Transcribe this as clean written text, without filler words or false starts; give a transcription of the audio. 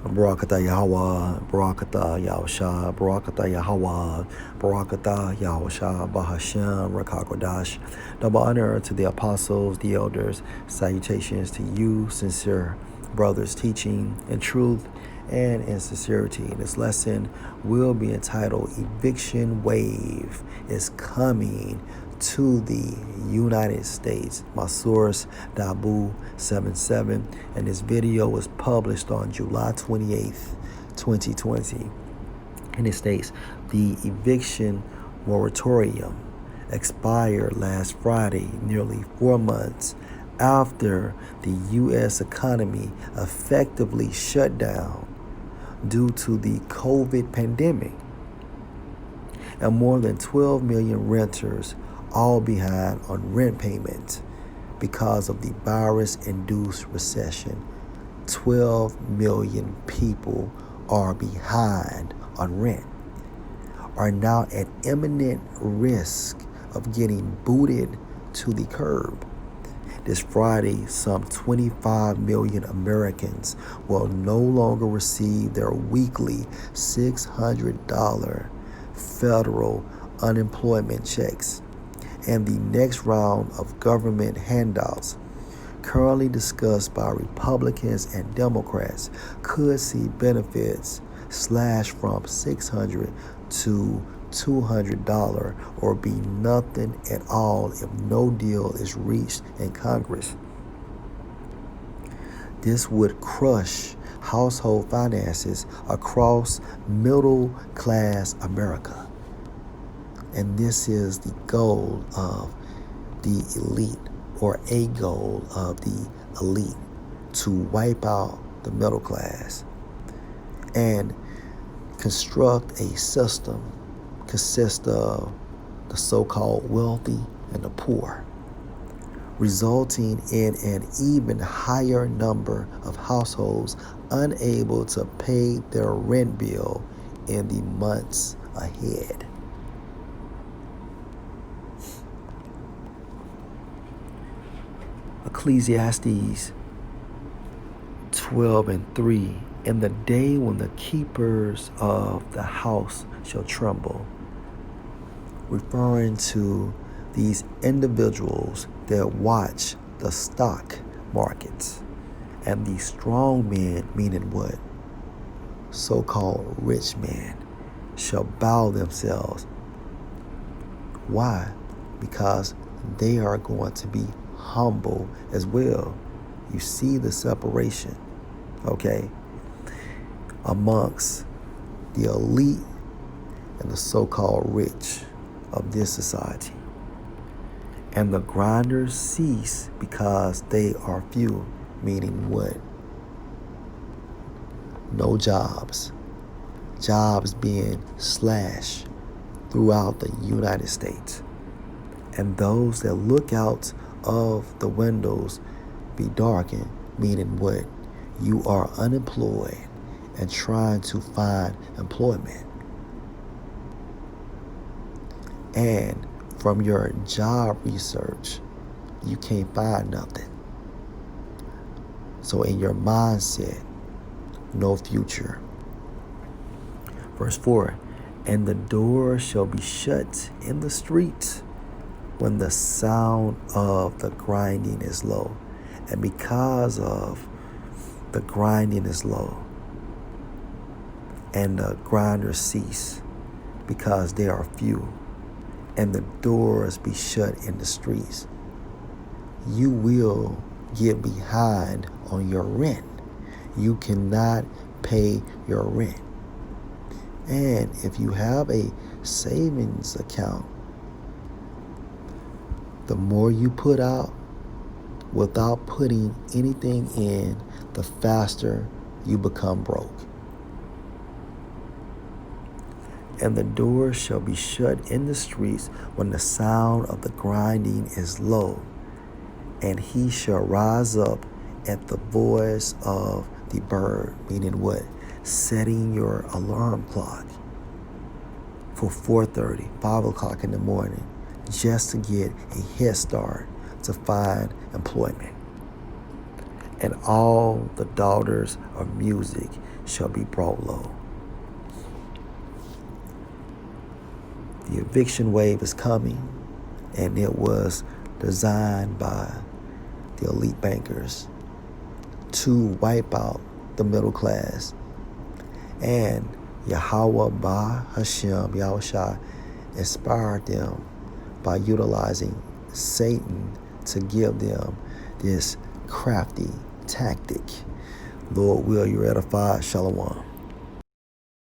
Barakata Yahweh, Barakata Yahusha, Barakata Yahweh, Barakata Yahusha, Bahashem, Rakakodash. Double honor to the apostles, the elders. Salutations to you, sincere brothers, teaching in truth and in sincerity. This lesson will be entitled Eviction Wave is Coming to the United States. My source, Dabu77, and this video was published on July 28th, 2020. And it states, the eviction moratorium expired last Friday, nearly 4 months after the U.S. economy effectively shut down due to the COVID pandemic, and more than 12 million renters all behind on rent payments because of the virus-induced recession. 12 million people are behind on rent, are now at imminent risk of getting booted to the curb. This Friday, some 25 million Americans will no longer receive their weekly $600 federal unemployment checks, and the next round of government handouts currently discussed by Republicans and Democrats could see benefits slashed from $600 to $200 or be nothing at all if no deal is reached in Congress. This would crush household finances across middle-class America. And this is the goal of the elite, or a goal of the elite, to wipe out the middle class and construct a system consist of the so-called wealthy and the poor, resulting in an even higher number of households unable to pay their rent bill in the months ahead. Ecclesiastes 12:3, in the day when the keepers of the house shall tremble, referring to these individuals that watch the stock markets, and the strong men, meaning what? So-called rich men, shall bow themselves. Why? Because they are going to be humble as well. You see the separation, okay, amongst the elite and the so-called rich of this society. And the grinders cease because they are few, meaning what? No jobs. Jobs being slashed throughout the United States. And those that look out of the windows be darkened, meaning what? You are unemployed and trying to find employment. And from your job research, you can't find nothing. So in your mindset, no future. Verse 4, and the door shall be shut in the streets when the sound of the grinding is low. And because of the grinding is low, and the grinders cease because they are few, and the doors be shut in the streets, you will get behind on your rent. You cannot pay your rent. And if you have a savings account, the more you put out without putting anything in, the faster you become broke. And the doors shall be shut in the streets when the sound of the grinding is low, and he shall rise up at the voice of the bird, meaning what? Setting your alarm clock for 4:30, 5 o'clock in the morning, just to get a head start to find employment. and all the daughters of music shall be brought low. The eviction wave is coming, and it was designed by the elite bankers to wipe out the middle class. And Yahweh Ba Hashem Yahushua inspired them by utilizing Satan to give them this crafty tactic. Lord, will you edify? Shalom.